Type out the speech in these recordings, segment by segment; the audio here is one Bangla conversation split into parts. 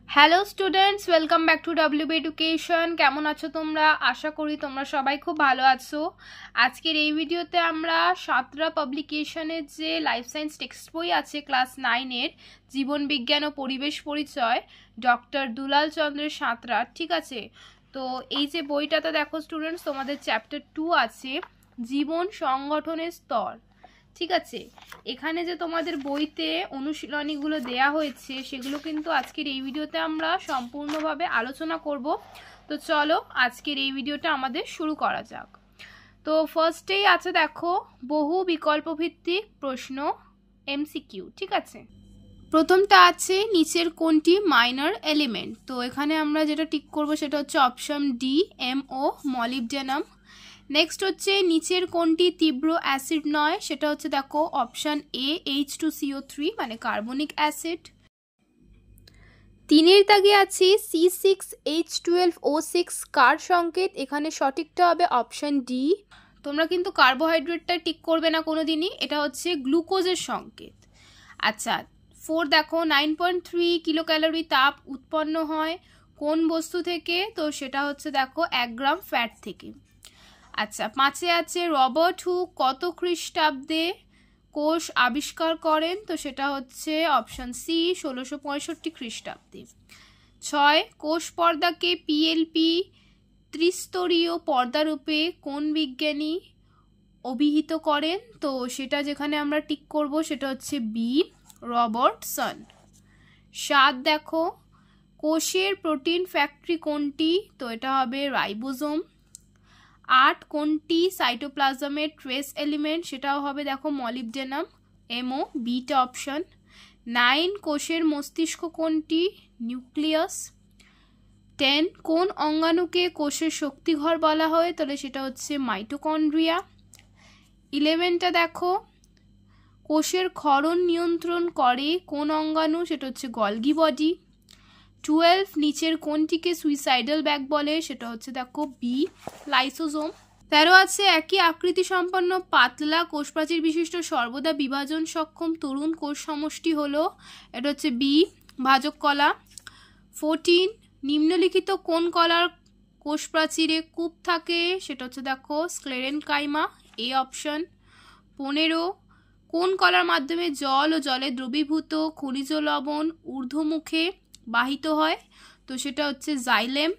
Hello students, welcome back to WB education. কেমন আছো তোমরা? আশা করি তোমরা সবাই খুব ভালো আছো। আজকের এই ভিডিওতে আমরা সাঁতরা পাবলিকেশনের যে লাইফ সায়েন্স টেক্সট বই আছে ক্লাস 9-এর জীবন বিজ্ঞান ও পরিবেশ পরিচয় ডক্টর দুলাল চন্দ্রের সাঁতরা, ঠিক আছে? তো এই যে বইটাতে দেখো স্টুডেন্টস, তোমাদের চ্যাপ্টার 2 আছে জীবন সংগঠনের স্তর, ঠিক আছে? এখানে যে তোমাদের বইতে অনুশীলনীগুলো দেয়া হয়েছে সেগুলো কিন্তু আজকের এই ভিডিওতে আমরা সম্পূর্ণভাবে আলোচনা করব। তো চলো আজকের এই ভিডিওটা আমাদের শুরু করা যাক। তো ফার্স্টেই আছে দেখো বহু বিকল্প ভিত্তিক প্রশ্ন এমসিকিউ, ঠিক আছে? প্রথমটা আছে নিচের কোনটি মাইনর এলিমেন্ট। তো এখানে আমরা যেটা টিক করব সেটা হচ্ছে option D MO molybdenum. Next হচ্ছে নিচের কোনটি তীব্র অ্যাসিড নয়, সেটা হচ্ছে দেখো অপশন এ H2CO3 মানে কার্বনিক অ্যাসিড। তিনের দাগে আছে C6H12O6 কার সংকেত, এখানে সঠিকটা হবে অপশন ডি। তোমরা কিন্তু কার্বোহাইড্রেটটা টিক করবে না কোনোদিনই, এটা হচ্ছে গ্লুকোজের সংকেত। আচ্ছা 4 দেখো 9.3 কিলো ক্যালোরি তাপ উৎপন্ন হয় কোন বস্তু থেকে, তো সেটা হচ্ছে দেখো 1 গ্রাম ফ্যাট থেকে। আচ্ছা 5-এ আছে রবার্ট হুক কত খ্রিস্টাব্দে কোষ আবিষ্কার করেন, তো সেটা হচ্ছে অপশন সি 1665 খ্রিস্টাব্দে। 6 কোষ পর্দাকে PLP ত্রিস্তরীয় পর্দারূপে কোন বিজ্ঞানী অভিহিত করেন, তো সেটা যেখানে আমরা টিক করব সেটা হচ্ছে বি রবার্টসন। 7 দেখো কোষের প্রোটিন ফ্যাক্টরি কোনটি, তো এটা হবে রাইবোজোম। 8 কোনটি সাইটোপ্লাজমের ট্রেস এলিমেন্ট, সেটাও হবে দেখো মলিবডেনাম MO বিটা অপশন। 9 কোষের মস্তিষ্ক কোনটি, নিউক্লিয়াস। 10 কোন অঙ্গাণুকে কোষের শক্তিঘর বলা হয়, তাহলে সেটা হচ্ছে মাইটোকন্ড্রিয়া। 11টা দেখো কোষের ক্ষরণ নিয়ন্ত্রণ করে কোন অঙ্গাণু, সেটা হচ্ছে গলগি বডি। 12 নিচের কোনটিকে সুইসাইডাল ব্যাগ বলে, সেটা হচ্ছে দেখো বি লাইসোজোম। 13 আছে একই আকৃতি সম্পন্ন পাতলা কোষপ্রাচীর বিশিষ্ট সর্বদা বিভাজন সক্ষম তরুণ কোষ সমষ্টি হলো, এটা হচ্ছে বি ভাজক কলা। 14 নিম্নলিখিত কোন কলার কোষপ্রাচীরে কূপ থাকে, সেটা হচ্ছে দেখো স্ক্লেরেনকাইমা এ অপশন। 15 কোন কলার মাধ্যমে জল ও জলে দ্রবীভূত খনিজ লবণ ঊর্ধ্বমুখে বাহিত হয়, তো সেটা হচ্ছে জাইলেম।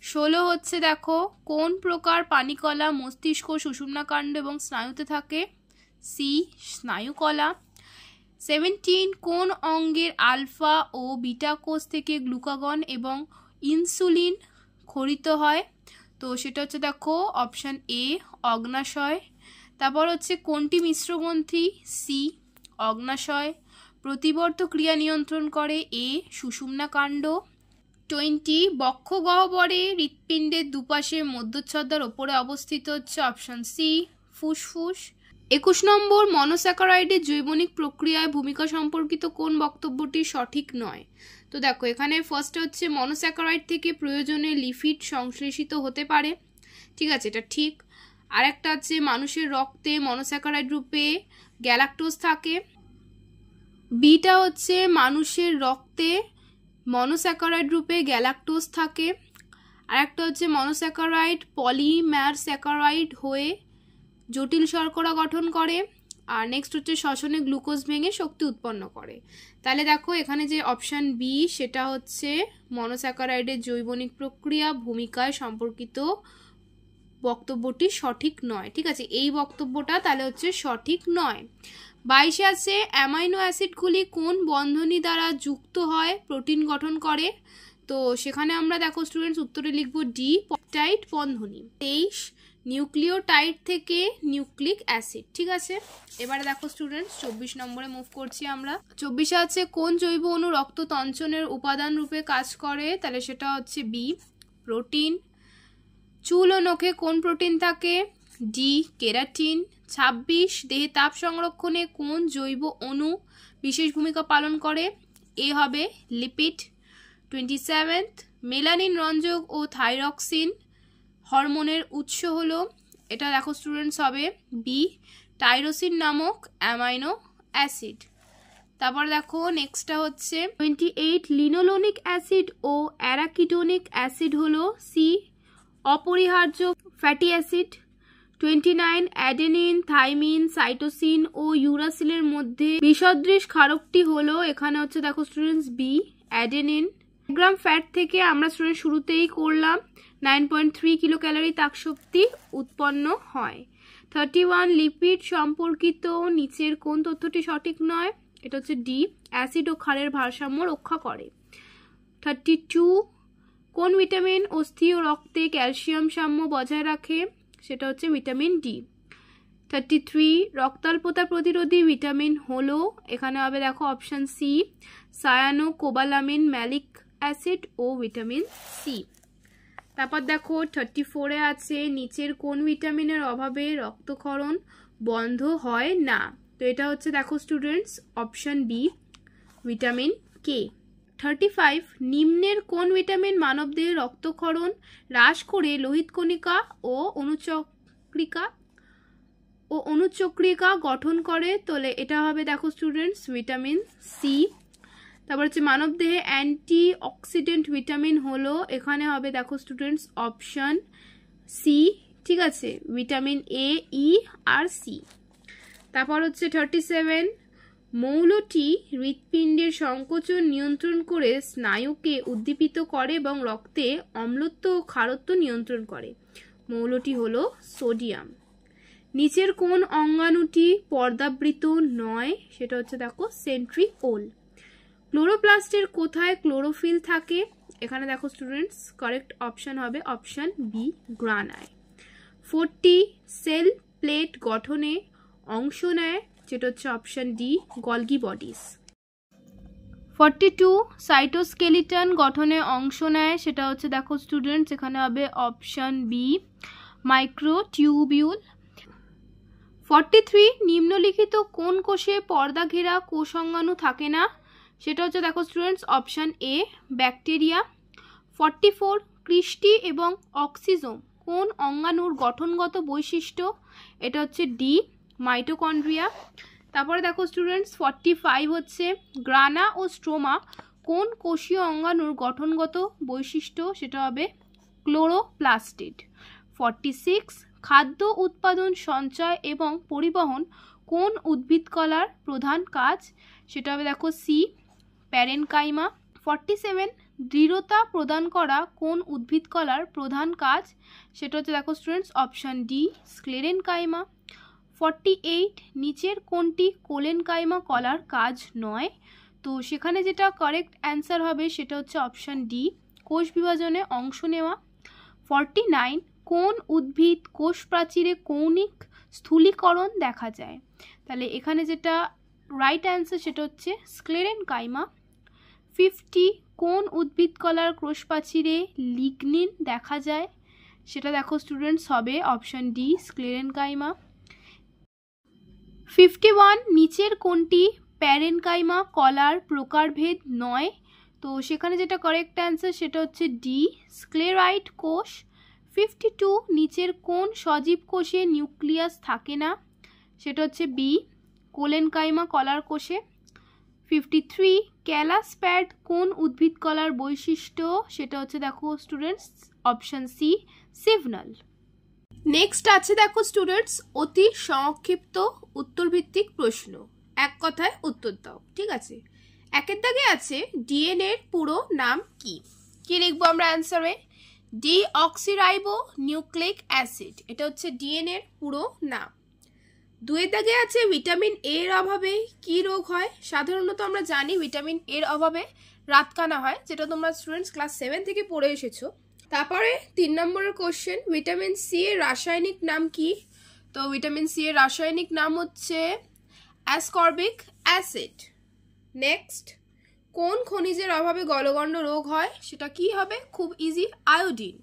16 হচ্ছে দেখো কোন প্রকার পানিকলা মস্তিষ্ক সুষুম্নাকাণ্ড এবং স্নায়ুতে থাকে, সি স্নায়ুকলা। 17 কোন অঙ্গের আলফা ও বিটা কোষ থেকে গ্লুকাগন এবং ইনসুলিন ক্ষরিত হয়, তো সেটা হচ্ছে দেখো অপশন এ অগ্নাশয়। তারপর হচ্ছে কোনটি মিশ্রগ্রন্থি, সি অগ্নাশয়। প্রতিবর্ত ক্রিয়া নিয়ন্ত্রণ করে এ সুষুম্নাকাণ্ড। 20 বক্ষ গহ্বরে হৃৎপিণ্ডের দুপাশে মধ্যচ্ছদার ওপরে অবস্থিত হচ্ছে অপশন সি ফুসফুস। 21 নম্বর মনোস্যাকারাইডের জৈবনিক প্রক্রিয়ায় ভূমিকা সম্পর্কিত কোন বক্তব্যটি সঠিক নয়, তো দেখো এখানে ফার্স্ট হচ্ছে মনোস্যাকারাইড থেকে প্রয়োজনে লিপিড সংশ্লেষিত হতে পারে, ঠিক আছে, এটা ঠিক। আর একটা আছে মানুষের রক্তে মনোস্যাকারাইড রূপে গ্যালাক্টোজ থাকে, বিটা হচ্ছে মানুষের রক্তে মনোস্যাকারাইড রূপে গ্যালাক্টোজ থাকে। আর একটা হচ্ছে মনোস্যাকারাইড পলিম্যার স্যাকারাইড হয়ে জটিল শর্করা গঠন করে। আর নেক্সট হচ্ছে শ্বসনে গ্লুকোজ ভেঙে শক্তি উৎপন্ন করে। তাহলে দেখো এখানে যে অপশান বি সেটা হচ্ছে মনোস্যাকারাইডের জৈবনিক প্রক্রিয়া ভূমিকায় সম্পর্কিত বক্তব্যটি সঠিক নয়, ঠিক আছে, এই বক্তব্যটা তাহলে হচ্ছে সঠিক নয়। 22 আছে অ্যামাইনো অ্যাসিডগুলি কোন বন্ধনী দ্বারা যুক্ত হয় প্রোটিন গঠন করে, তো সেখানে আমরা দেখো স্টুডেন্টস উত্তরে লিখব ডি পেপটাইড বন্ধনী। 23 নিউক্লিওটাইড থেকে নিউক্লিক অ্যাসিড, ঠিক আছে। এবারে দেখো স্টুডেন্টস 24 নম্বরে মুভ করছি আমরা। 24 আছে কোন জৈব অণু রক্ত তঞ্চনের উপাদান রূপে কাজ করে, তাহলে সেটা হচ্ছে বি প্রোটিন। চুল ও নখে কোন প্রোটিন থাকে, ডি কেরাটিন। 26 দেহে তাপ সংরক্ষণে কোন জৈব অণু বিশেষ ভূমিকা পালন করে, এ হবে লিপিড। 27 মেলানিন রঞ্জক ও থাইরক্সিন হরমোনের উৎস হলো, এটা দেখো স্টুডেন্টস হবে বি টাইরোসিন নামক অ্যামাইনো অ্যাসিড। তারপর দেখো নেক্সটটা হচ্ছে 28 লিনোলোনিক অ্যাসিড ও অ্যারাকিডোনিক অ্যাসিড হলো সি অপরিহার্য fatty acid. 29 adenine, thymine, cytosine ও ইউরাসিলের মধ্যে বিসদৃশ ক্ষারকটি হলো এখানে হচ্ছে দেখো students B adenine. Gram fat থেকে আমরা স্টুডেন্ট শুরুতেই করলাম 9.3 কিলো ক্যালোরি তাপশক্তি উৎপন্ন হয়। 31 লিপিড সম্পর্কিত নিচের কোন তথ্যটি সঠিক নয়? এটা হচ্ছে ডি অ্যাসিড ও ক্ষারের ভারসাম্য রক্ষা করে। 32 কোন ভিটামিন অস্থি ও রক্তে ক্যালসিয়াম সাম্য বজায় রাখে? সেটা হচ্ছে ভিটামিন ডি। 33 রক্তাল্পতা প্রতিরোধী ভিটামিন হলো এখানে হবে দেখো option C cyanocobalamin malic acid ও ভিটামিন সি। তারপর দেখো 34-এ আছে নিচের কোন ভিটামিনের অভাবে রক্তক্ষরণ বন্ধ হয় না? তো এটা হচ্ছে দেখো students option B vitamin K. 35 নিম্নের কোন ভিটামিন মানবদেহে রক্তক্ষরণ হ্রাস করে লোহিত কণিকা ও অনুচক্রিকা গঠন করে তোলে? এটা হবে দেখো স্টুডেন্টস ভিটামিন সি। তারপর হচ্ছে মানবদেহে অ্যান্টি অক্সিডেন্ট ভিটামিন হলো এখানে হবে দেখো স্টুডেন্টস অপশন সি, ঠিক আছে, vitamin A, E R C. তারপর হচ্ছে 37 মৌলটি হৃৎপিণ্ডের সংকোচন নিয়ন্ত্রণ করে স্নায়ুকে উদ্দীপিত করে এবং রক্তে অম্লত্ব ও ক্ষারত্ব নিয়ন্ত্রণ করে। মৌলটি হলো সোডিয়াম। নিচের কোন অঙ্গাণুটি পর্দাবৃত নয়? সেটা হচ্ছে দেখো সেন্ট্রিওল। ক্লোরোপ্লাস্টের কোথায় ক্লোরোফিল থাকে? এখানে দেখো স্টুডেন্টস কারেক্ট অপশন হবে অপশন বি গ্রানায়। 40 সেল প্লেট গঠনে অংশ নেয়? যেটা হচ্ছে option D Golgi bodies. 42 cytoskeleton গঠনে অংশ নেয়? সেটা হচ্ছে দেখো স্টুডেন্টস এখানে হবে অপশন বি মাইক্রোটিউবিউল। 43 নিম্নলিখিত কোন কোষে পর্দা ঘেরা কোষাঙ্গাণু থাকে না? সেটা হচ্ছে দেখো students option A bacteria. 44 cristae এবং অক্সিজোম কোন অঙ্গাণুর গঠনগত বৈশিষ্ট্য? এটা হচ্ছে ডি মাইটোকন্ড্রিয়া। তারপরে দেখো স্টুডেন্টস 45 হচ্ছে গ্রানা ও স্ট্রোমা কোন কোষীয় অঙ্গাণুর গঠনগত বৈশিষ্ট্য? সেটা হবে ক্লোরোপ্লাস্টিড। 46 খাদ্য উৎপাদন, সঞ্চয় এবং পরিবহন কোন উদ্ভিদকলার প্রধান কাজ? সেটা হবে দেখো সি প্যারেনকাইমা। 47 দৃঢ়তা প্রদান করা কোন উদ্ভিদকলার প্রধান কাজ? সেটা হচ্ছে দেখো স্টুডেন্টস অপশন ডি স্ক্লেরেনকাইমা। 48 নিচের কোনটি কোলেনকাইমা কলার কাজ নয়? তো সেখানে যেটা কারেক্ট অ্যান্সার হবে সেটা হচ্ছে অপশন ডি কোষ বিভাজনে অংশ নেওয়া। 49 কোন উদ্ভিদ কোষ প্রাচীরে কৌণিক স্থূলীকরণ দেখা যায়? তাহলে এখানে যেটা রাইট অ্যান্সার সেটা হচ্ছে স্ক্লেরেনকাইমা। 50 কোন উদ্ভিদকলার কোষ প্রাচীরে লিগনিন দেখা যায়? সেটা দেখো স্টুডেন্টস হবে অপশন ডি স্ক্লেরেনকাইমা। 51 নিচের কোনটি প্যারেনকাইমা কলার প্রকারভেদ নয়? তো সেখানে যেটা কারেক্ট অ্যান্সার সেটা হচ্ছে ডি স্ক্লেরাইট কোষ। 52 নিচের কোন সজীব কোষে নিউক্লিয়াস থাকে না? সেটা হচ্ছে বি কোলেনকাইমা কলার কোষে। 53 ক্যালাস প্যাড কোন উদ্ভিদ কলার বৈশিষ্ট্য? সেটা হচ্ছে দেখো স্টুডেন্টস অপশন সি সিভনাল। নেক্সট আছে দেখো স্টুডেন্টস অতি সংক্ষিপ্ত উত্তরভিত্তিক প্রশ্ন, এক কথায় উত্তর দাও, ঠিক আছে। একের দাগে আছে ডিএনএ এর পুরো নাম কি? কি লিখবো আমরা অ্যান্সারে? ডি অক্সিরাইবো নিউক্লিক অ্যাসিড, এটা হচ্ছে ডিএনএ এর পুরো নাম। দুয়ের দাগে আছে ভিটামিন এ এর অভাবে কি রোগ হয়? সাধারণত আমরা জানি ভিটামিন এর অভাবে রাতকানা হয়, যেটা তোমরা স্টুডেন্টস ক্লাস 7 থেকে পড়ে এসেছো। তারপরে 3 নম্বরের কোশ্চেন ভিটামিন সি এর রাসায়নিক নাম কি? তো ভিটামিন সি এর রাসায়নিক নাম হচ্ছে অ্যাসকর্বিক অ্যাসিড। নেক্সট কোন খনিজের অভাবে গলগণ্ড রোগ হয়? সেটা কি হবে? খুব ইজি, আয়োডিন।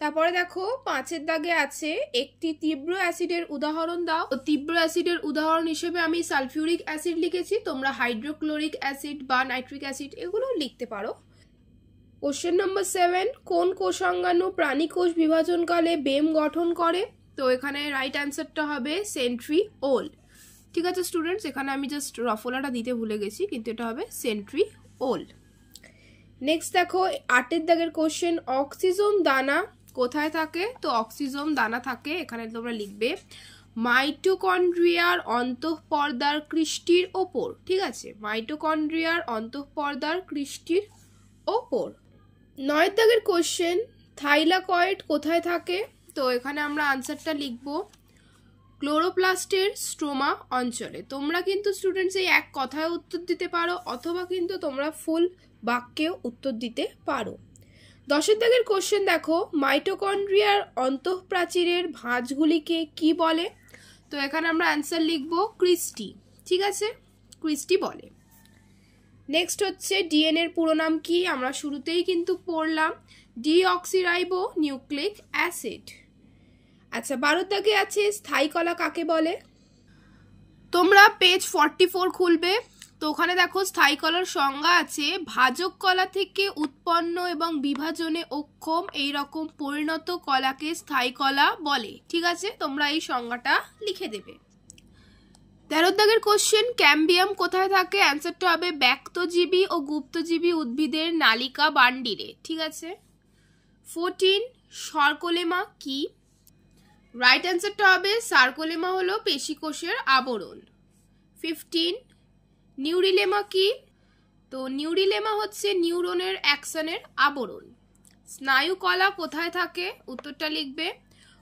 তারপরে দেখো 5-এর দাগে আছে একটি তীব্র অ্যাসিডের উদাহরণ দাও। তীব্র অ্যাসিডের উদাহরণ হিসেবে আমি সালফিউরিক অ্যাসিড লিখেছি, তোমরা হাইড্রোক্লোরিক অ্যাসিড বা নাইট্রিক অ্যাসিড এগুলো লিখতে পারো। কোশ্চেন নম্বর 7 কোন কোষাঙ্গাণু প্রাণী কোষ বিভাজনকালে বেম গঠন করে? তো এখানে রাইট অ্যান্সারটা হবে সেন্ট্রিওল। ঠিক আছে স্টুডেন্টস, এখানে আমি জাস্ট রফলাটা দিতে ভুলে গেছি, কিন্তু এটা হবে সেন্ট্রিওল। নেক্সট দেখো 8 দাগের কোশ্চেন, অক্সিজোম দানা কোথায় থাকে? তো অক্সিজোম দানা থাকে, এখানে তোমরা লিখবে মাইটোকন্ড্রিয়ার অন্তঃপর্দার কৃষ্টির ওপর। ঠিক আছে, মাইটোকন্ড্রিয়ার অন্তঃপর্দার কৃষ্টির ওপর। 9 দাগের কোশ্চেন, থাইলাকয়েড কোথায় থাকে? তো এখানে আমরা আনসারটা লিখব ক্লোরোপ্লাস্টের স্ট্রোমা অঞ্চলে। তোমরা কিন্তু স্টুডেন্টস এই এক কথায় উত্তর দিতে পারো, অথবা কিন্তু তোমরা ফুল বাক্যেও উত্তর দিতে পারো। 10 দাগের কোশ্চেন দেখো, মাইটোকন্ড্রিয়ার অন্তঃপ্রাচীরের ভাঁজগুলিকে কি বলে? তো এখানে আমরা অ্যান্সার লিখব ক্রিস্টি। ঠিক আছে, ক্রিস্টি বলে। নেক্সট হচ্ছে ডিএনএর পুরো নাম কি? আমরা শুরুতেই কিন্তু পড়লাম, ডিঅক্সিরাইবো নিউক্লিক অ্যাসিড। আচ্ছা 12 দাগে আছে স্থায়ী কলা কাকে বলে? তোমরা পেজ 44 খুলবে, তো ওখানে দেখো স্থায়ী কলার সংজ্ঞা আছে, ভাজক কলা থেকে উৎপন্ন এবং বিভাজনে অক্ষম এইরকম পরিণত কলাকে স্থায়ী কলা বলে। ঠিক আছে, তোমরা এই সংজ্ঞাটা লিখে দেবে। 13 দাগের কোশ্চেন, ক্যাম্বিয়াম কোথায় থাকে? অ্যান্সারটা হবে ব্যক্তজীবী ও গুপ্তজীবী উদ্ভিদের নালিকা বান্ডিলে। ঠিক আছে। 14 সার্কোলেমা কি? রাইট অ্যান্সারটা হবে সার্কোলেমা হলো পেশিকোষের আবরণ। 15 নিউরিলেমা কি? তো নিউরিলেমা হচ্ছে নিউরনের অ্যাকশনের আবরণ। স্নায়ু কলা কোথায় থাকে? উত্তরটা লিখবে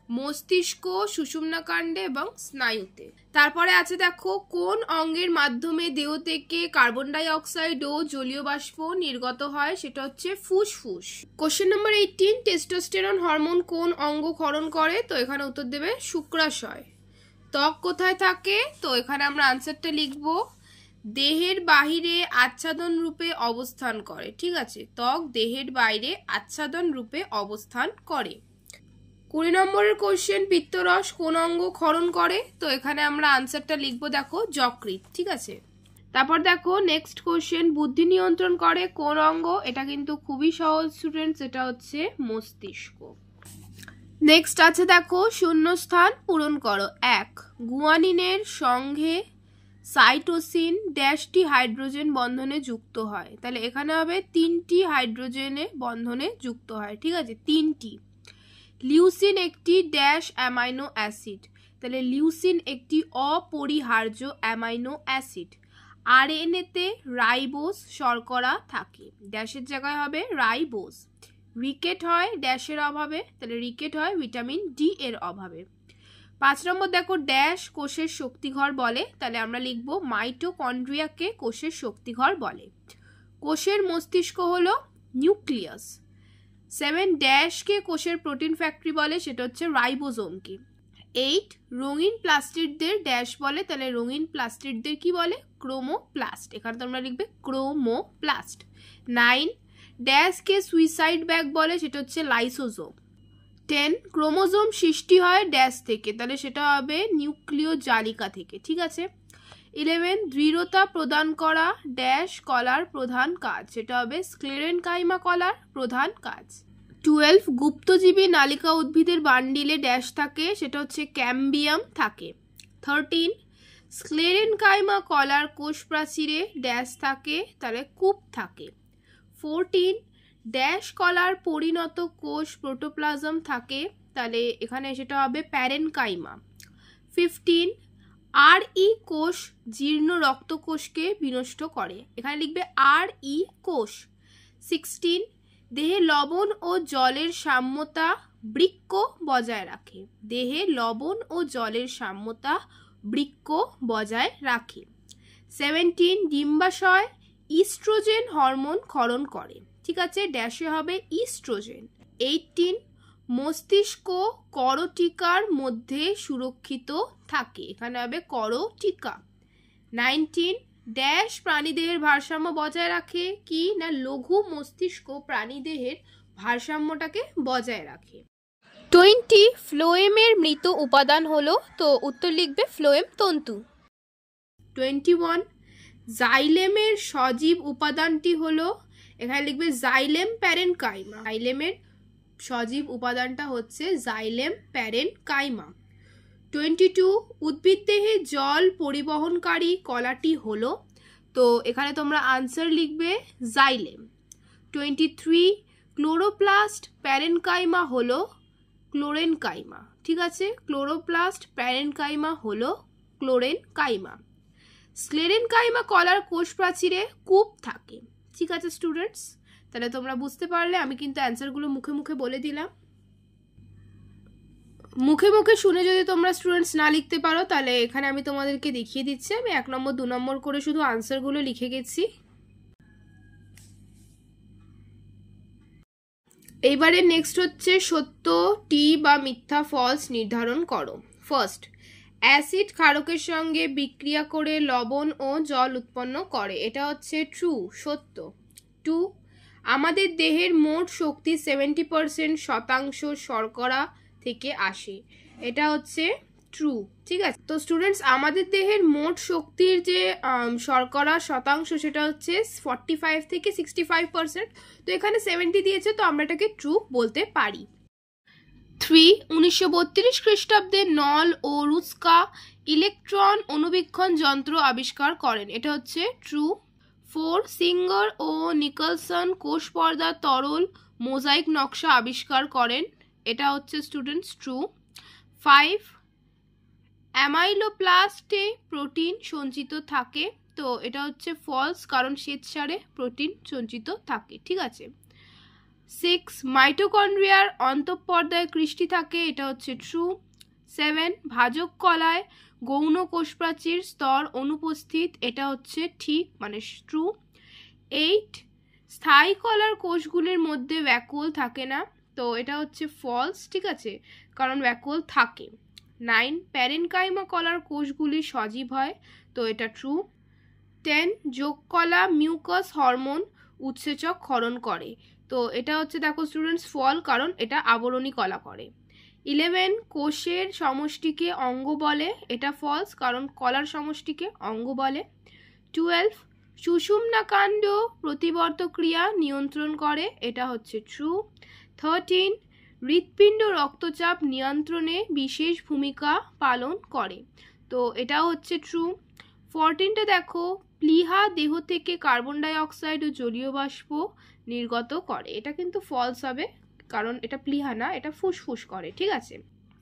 মস্তিষ্ক, সুষুম্নাকাণ্ডে এবং স্নায়ুতে। তারপরে আছে দেখো, কোন অঙ্গের মাধ্যমে দেহ থেকে কার্বন ডাই অক্সাইড ও জলীয় বাষ্প নির্গত হয়? সেটা হচ্ছে ফুসফুস। কোশ্চেন নাম্বার 18, টেস্টোস্টেরন হরমোন কোন অঙ্গ ক্ষরণ করে? তো এখানে উত্তর দেবে শুক্রাশয়। ত্বক কোথায় থাকে? তো এখানে আমরা আনসারটা লিখব দেহের বাহিরে আচ্ছাদন রূপে অবস্থান করে। ঠিক আছে, ত্বক দেহের বাইরে আচ্ছাদন রূপে অবস্থান করে। 20 নম্বরের কোশ্চেন, পিত্তরস কোন অঙ্গ ক্ষরণ করে? তো এখানে আমরা আনসারটা লিখবো দেখো যকৃৎ। ঠিক আছে। তারপর দেখো নেক্সট কোশ্চেন, বুদ্ধি নিয়ন্ত্রণ করে কোন অঙ্গ? এটা কিন্তু খুবই সহজ স্টুডেন্টস, এটা হচ্ছে মস্তিষ্ক। নেক্সট আছে দেখো শূন্যস্থান পূরণ করো। 1 গুয়ানিনের সঙ্গে সাইটোসিন ড্যাশটি হাইড্রোজেন বন্ধনে যুক্ত হয়। তাহলে এখানে হবে 3টি হাইড্রোজেনে বন্ধনে যুক্ত হয়। ঠিক আছে, 3টি। লিউসিন একটি ড্যাশ অ্যামাইনো অ্যাসিড। তাহলে লিউসিন একটি অপরিহার্য অ্যামাইনো অ্যাসিড। আরএনএতে রাইবোজ শর্করা থাকে, ড্যাশের জায়গায় হবে রাইবোজ। রিকেট হয় ড্যাশের অভাবে, তাহলে রিকেট হয় ভিটামিন ডি এর অভাবে। 5 নম্বর দেখো, ড্যাশ কোষের শক্তিঘর বলে। তাহলে আমরা লিখব মাইটোকন্ড্রিয়াকে কোষের শক্তিঘর বলে। কোষের মস্তিষ্ক হলো নিউক্লিয়াস। 7 ড্যাশকে কোষের প্রোটিন ফ্যাক্টরি বলে, সেটা হচ্ছে রাইবোজোমকে। 8 রঙিন প্লাস্টিডদের ড্যাশ বলে। তাহলে রঙিন প্লাস্টিডদের কি বলে? ক্রোমোপ্লাস্ট। এখানে তোমরা লিখবে ক্রোমোপ্লাস্ট। 9 ড্যাশকে সুইসাইড ব্যাগ বলে, সেটা হচ্ছে লাইসোজোম। 10 ক্রোমোজোম সৃষ্টি হয় ড্যাশ থেকে, তাহলে সেটা হবে নিউক্লিয় জালিকা থেকে। ঠিক আছে। 11 দৃঢ়তা প্রদান করা ড্যাশ কলার প্রধান কাজ, সেটা হবে স্ক্লেরেনকাইমা কলার প্রধান কাজ। 12 গুপ্তজীবী নালিকা উদ্ভিদের বান্ডিলে ড্যাশ থাকে, সেটা হচ্ছে ক্যাম্বিয়াম থাকে। 13 স্ক্লেরেনকাইমা কলার কোষ প্রাচীরে ড্যাশ থাকে, তাহলে কূপ থাকে। 14 ড্যাশ কলার পরিণত কোষ প্রোটোপ্লাজম থাকে, তাহলে এখানে সেটা হবে প্যারেনকাইমা। 15 আর ই কোষ জীর্ণ রক্তকোষকে বিনষ্ট করে, এখানে লিখবে আর ই কোষ। 16 দেহে লবণ ও জলের সাম্যতা বৃক্ক বজায় রাখে, দেহে লবণ ও জলের সাম্যতা বৃক্ক বজায় রাখে। 17 ডিম্বাশয় ইস্ট্রোজেন হরমোন ক্ষরণ করে। ঠিক আছে, ড্যাশে হবে ইস্ট্রোজেন। 18 মস্তিষ্ক করটিকার মধ্যে সুরক্ষিত থাকে, এখানে হবে করটিকা। 19 ড্যাশ প্রাণীদেহের ভারসাম্য বজায় রাখে কি না লঘু মস্তিষ্ক প্রাণীদেহের ভারসাম্যটাকে বজায় রাখে। 20 ফ্লোয়েমের মৃত উপাদান হলো, তো উত্তর লিখবে ফ্লোয়েম তন্তু। 21 জাইলেমের সজীব উপাদানটি হলো, এখানে লিখবে জাইলেম 22 উদ্ভিদ দেহে জল পরিবহনকারী কলাটি হলো, তো এখানে তোমরা আনসার লিখবে জাইলেম। 23 ক্লোরোপ্লাস্ট প্যারেনকাইমা হলো ক্লোরেনকাইমা, ঠিক আছে, ক্লোরোপ্লাস্ট প্যারেনকাইমা হলো ক্লোরেনকাইমা। স্ক্লেরেনকাইমা কলার কোষ প্রাচীরে কূপ থাকে, ঠিক আছে স্টুডেন্টস, তাহলে তোমরা বুঝতে পারলে। আমি কিন্তু অ্যান্সারগুলো মুখে মুখে বলে দিলাম, মুখে মুখে শুনে যদি তোমরা স্টুডেন্টস না লিখতে পারো তাহলে এখানে আমি তোমাদেরকে দেখিয়ে দিচ্ছি। আমি 1 নম্বর 2 নম্বর করে শুধু আনসারগুলো লিখে গেছি। এইবারে নেক্সট হচ্ছে সত্য টি বা মিথ্যা ফলস নির্ধারণ করো। ফার্স্ট, অ্যাসিড ক্ষারকের সঙ্গে বিক্রিয়া করে লবণ ও জল উৎপন্ন করে, এটা হচ্ছে ট্রু, সত্য। 2, আমাদের দেহের মোট শক্তি 70% শর্করা থেকে আসে, এটা হচ্ছে ট্রু, ঠিক আছে। তো স্টুডেন্টস আমাদের দেহের মোট শক্তির যে শর্করা শতাংশ সেটা হচ্ছে 45 থেকে 65%, তো এখানে 70 দিয়েছে, তো আমরা এটাকে ট্রু বলতে পারি। 3, 1932 খ্রিস্টাব্দে নল ও রুস্কা ইলেকট্রন অনুবীক্ষণ যন্ত্র আবিষ্কার করেন, এটা হচ্ছে ট্রু। 4, সিঙ্গার ও নিকলসন কোষ পর্দার তরল মোজাইক নকশা আবিষ্কার করেন, এটা হচ্ছে স্টুডেন্টস ট্রু। 5, অ্যামাইলোপ্লাস্টে প্রোটিন সঞ্চিত থাকে, তো এটা হচ্ছে ফলস, কারণ শ্বেতসারে প্রোটিন সঞ্চিত থাকে, ঠিক আছে। 6, মাইটোকন্ড্রিয়ার অন্তঃপর্দায় কৃষ্টি থাকে, এটা হচ্ছে ট্রু। 7, ভাজক কলায় গৌণ কোষপ্রাচীর স্তর অনুপস্থিত, এটা হচ্ছে ঠিক, মানে ট্রু। 8, স্থায়ী কলার কোষগুলির মধ্যে ভ্যাকুয়াল থাকে না, তো এটা হচ্ছে ফলস, ঠিক আছে, কারণ ভ্যাকুয়াল থাকে। 9, প্যারেনকাইমা কলার কোষগুলি সজীব হয়, তো এটা ট্রু। 10, যোগ কলা মিউকাস হরমোন উৎসেচক ক্ষরণ করে, তো এটা হচ্ছে দেখো স্টুডেন্টস ফল, কারণ এটা আবরণী কলা করে। 11, কোষের সমষ্টিকে অঙ্গ বলে, এটা ফলস, কারণ কলার সমষ্টিকে অঙ্গ বলে। 12, সুষুম্নাকাণ্ড প্রতিবর্ত ক্রিয়া নিয়ন্ত্রণ করে, এটা হচ্ছে ট্রু। 13, হৃৎপিণ্ড রক্তচাপ নিয়ন্ত্রণে বিশেষ ভূমিকা পালন করে, তো এটাও হচ্ছে ট্রু। 14টা দেখো, প্লীহা দেহ থেকে কার্বন ডাই অক্সাইড ও জলীয় বাষ্প নির্গত করে, এটা কিন্তু ফলস হবে, কারণ এটা প্লীহা না, এটা ফুসফুস করে, ঠিক আছে।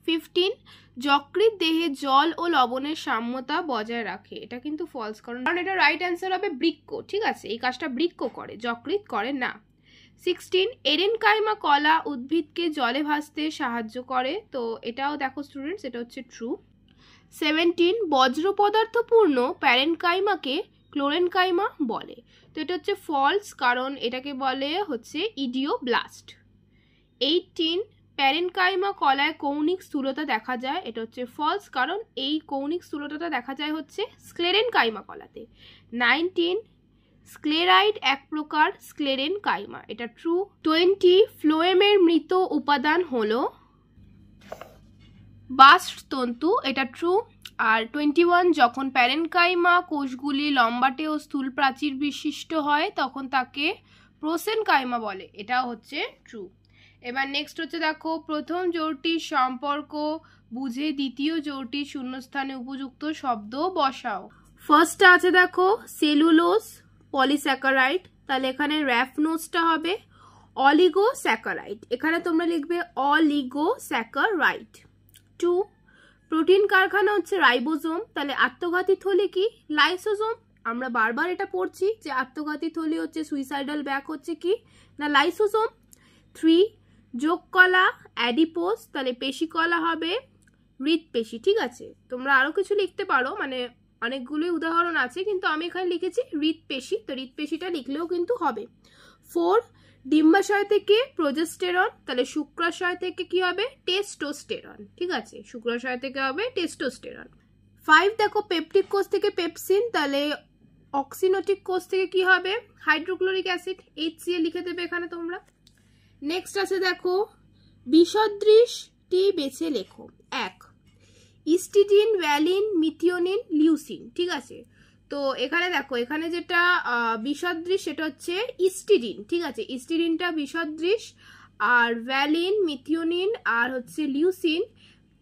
15, যকৃৎ দেহে জল ও লবণের সাম্যতা বজায় রাখে, এটা কিন্তু ফলস, কারণ এটা রাইট অ্যান্সার হবে বৃক্ক, ঠিক আছে, এই কাজটা বৃক্ক করে, যকৃৎ করে না। 16, এরেনকাইমা কলা উদ্ভিদকে জলে ভাসতে সাহায্য করে, তো এটাও দেখো স্টুডেন্টস, এটা হচ্ছে ট্রু। 17, বজ্র পদার্থপূর্ণ প্যারেনকাইমাকে ক্লোরেনকাইমা বলে, তো এটা হচ্ছে ফলস, কারণ এটাকে বলে হচ্ছে ইডিওব্লাস্ট। 18, প্যারেনকাইমা কলায় কৌণিক স্থূলতা দেখা যায়, এটা হচ্ছে ফলস, কারণ এই কৌণিক স্থূলতাটা দেখা যায় হচ্ছে স্ক্লেরেনকাইমা কলাতে। 19, স্ক্লেরাইড এক প্রকার স্ক্লেরেনকাইমা, এটা ট্রু। 20, ফ্লোয়েমের মৃত উপাদান হলো বাস্ট তন্তু, এটা ট্রু। আর 21, যখন প্যারেনকাইমা কোষগুলি লম্বাটে ও স্থূল প্রাচীর বিশিষ্ট হয় তখন তাকে প্রোসেনকাইমা বলে, এটা হচ্ছে ট্রু। এবার নেক্সট হচ্ছে দেখো, প্রথম জোড়টির সম্পর্ক বুঝে দ্বিতীয় জোড়টির শূন্যস্থানে উপযুক্ত শব্দ বসাও। ফার্স্টটা আছে দেখো সেলুলোজ পলিস্যাকারাইড, তাহলে এখানে র্যাফনোজটা হবে অলিগোস্যাকারাইড, এখানে তোমরা লিখবে অলিগোস্যাকারাইড। 2, প্রোটিন কারখানা হচ্ছে রাইবোজোম, তাহলে আত্মঘাতী থলি কি লাইসোজোম, আমরা বারবার এটা পড়ছি যে আত্মঘাতী থলি হচ্ছে সুইসাইডাল ব্যাক হচ্ছে কি না লাইসোজোম। 3, যোগ কলা অ্যাডিপোজ, তাহলে পেশি কলা হবে হৃৎপেশি, ঠিক আছে, তোমরা আরো কিছু লিখতে পারো, মানে অনেকগুলোই উদাহরণ আছে, কিন্তু আমি এখানে লিখেছি হৃৎপেশি, তো হৃৎপেশিটা লিখলেও কিন্তু হবে। 4, ডিম্বাশয় থেকে প্রোজেস্টেরন, তাহলে শুক্রাশয় থেকে কি হবে টেস্টোস্টেরন, ঠিক আছে, শুক্রাশয় থেকে হবে টেস্টোস্টেরন। 5, দেখো পেপটিক কোষ থেকে পেপসিন, তাহলে অক্সিনোটিক কোষ থেকে কি হবে হাইড্রোক্লোরিক অ্যাসিড, HCl লিখে দেবে এখানে তোমরা। নেক্সট আছে দেখো বিসদৃশটি বেছে লেখো। 1, ইস্টিডিন ভ্যালিন মিথিওনিন লিউসিন, ঠিক আছে, তো এখানে দেখো এখানে যেটা বিসদৃশ সেটা হচ্ছে ইস্টিডিন, ঠিক আছে, ইস্টিডিনটা বিসদৃশ, আর ভ্যালিন মিথিওনিন আর হচ্ছে লিউসিন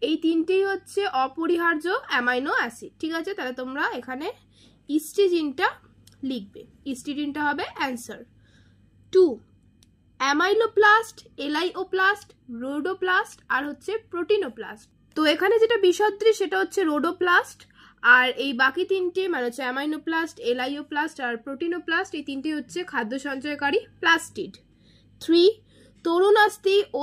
এই তিনটেই হচ্ছে অপরিহার্য অ্যামাইনো অ্যাসিড। ঠিক আছে, তাহলে তোমরা এখানে হিস্টিডিনটা লিখবে, হিস্টিডিনটা হবে অ্যান্সার। 2 অ্যামাইলোপ্লাস্ট, এলাইওপ্লাস্ট, রোডোপ্লাস্ট আর হচ্ছে প্রোটিনোপ্লাস্ট। তো এখানে যেটা বিসদৃশ সেটা হচ্ছে রোডোপ্লাস্ট, আর এই বাকি তিনটে মানে হচ্ছে অ্যামাইনোপ্লাস্ট, এলাইওপ্লাস্ট আর প্রোটিনোপ্লাস্ট, এই তিনটে হচ্ছে খাদ্য সঞ্চয়কারী প্লাস্টিড। 3 তরুণ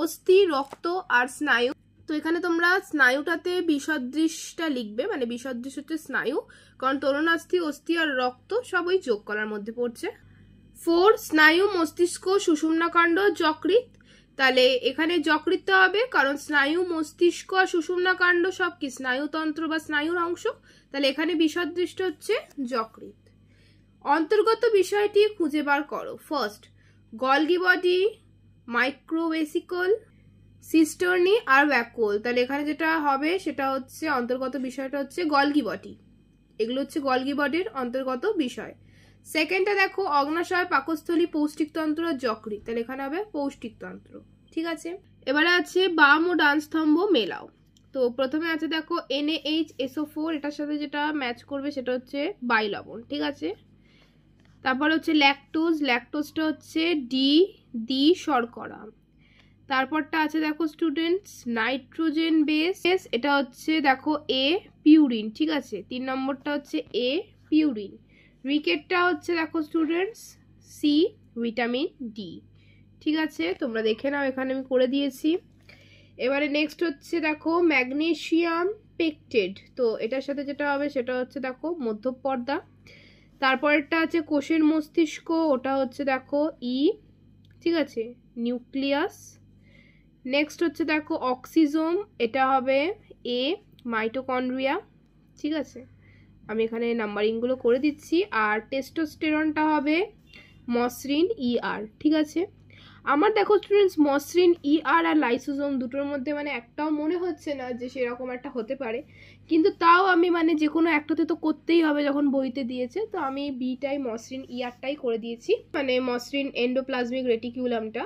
অস্থি, রক্ত আর স্নায়ু। তো এখানে তোমরা স্নায়ুটাতে বিসদৃশটা লিখবে, মানে বিসদৃশ হচ্ছে স্নায়ু, কারণ তরুণ অস্থি আর রক্ত সবই যোগ করার মধ্যে পড়ছে। 4 স্নায়ু, মস্তিষ্ক, সুষুম্নাকাণ্ড, যকৃৎ। তাহলে এখানে যকৃৎ হবে, কারণ স্নায়ু, মস্তিষ্ক আর সুষুম্নাকাণ্ড সব কি স্নায়ুতন্ত্র বা স্নায়ুর অংশ, তাহলে এখানে বিসদৃষ্ট হচ্ছে যকৃৎ। অন্তর্গত বিষয়টি খুঁজে বার করো। ফার্স্ট গলগি বডি, মাইক্রোভেসিকল, সিস্টার্নি আর ভ্যাকুল। তাহলে এখানে যেটা হবে সেটা হচ্ছে অন্তর্গত বিষয়টা হচ্ছে গলগি বডি, এগুলো হচ্ছে গলগি বডির অন্তর্গত বিষয়। সেকেন্ডটা দেখো অগ্নাশয়, পাকস্থলী, পৌষ্টিকতন্ত্র, যকৃৎ। তাহলে এখানে হবে পৌষ্টিকতন্ত্র। ঠিক আছে, এবারে আছে বাম ও ডান স্তম্ভ মেলাও। তো প্রথমে আছে দেখো NaHSO4, এটার সাথে যেটা ম্যাচ করবে সেটা হচ্ছে বাইলবণ। ঠিক আছে, তারপর হচ্ছে ল্যাকটোজটা হচ্ছে ডি শর্করা। তারপরটা আছে দেখো স্টুডেন্টস নাইট্রোজেন বেস, এটা হচ্ছে দেখো A পিউরিন। ঠিক আছে, 3 নম্বরটা হচ্ছে A পিউরিন। রিকেটটা হচ্ছে দেখো স্টুডেন্টস C ভিটামিন ডি। ঠিক আছে, তোমরা দেখে নাও, এখানে আমি করে দিয়েছি। এবারে নেক্সট হচ্ছে দেখো ম্যাগনেসিয়াম পেকটেড। তো এটার সাথে যেটা হবে সেটা হচ্ছে দেখো মধ্যপর্দা। তারপরেরটা আছে কোষের মস্তিষ্ক, ওটা হচ্ছে দেখো ই। ঠিক আছে, নিউক্লিয়াস। নেক্সট হচ্ছে দেখো অক্সিজোম, এটা হবে এ মাইটোকন্ড্রিয়া। ঠিক আছে, আমি এখানে নাম্বারিংগুলো করে দিচ্ছি। আর টেস্টোস্টেরনটা হবে মসৃণ ER। ঠিক আছে, আমার দেখো স্টুডেন্টস মসৃণ ER আর লাইসোজোম দুটোর মধ্যে মানে একটাও মনে হচ্ছে না যে সেরকম একটা হতে পারে, কিন্তু তাও আমি মানে যে কোনো একটাতে তো করতেই হবে যখন বইতে দিয়েছে, তো আমি বিটাই মসৃণ ERটাই করে দিয়েছি, মানে মসৃণ এন্ডোপ্লাজমিক রেটিকুলামটা,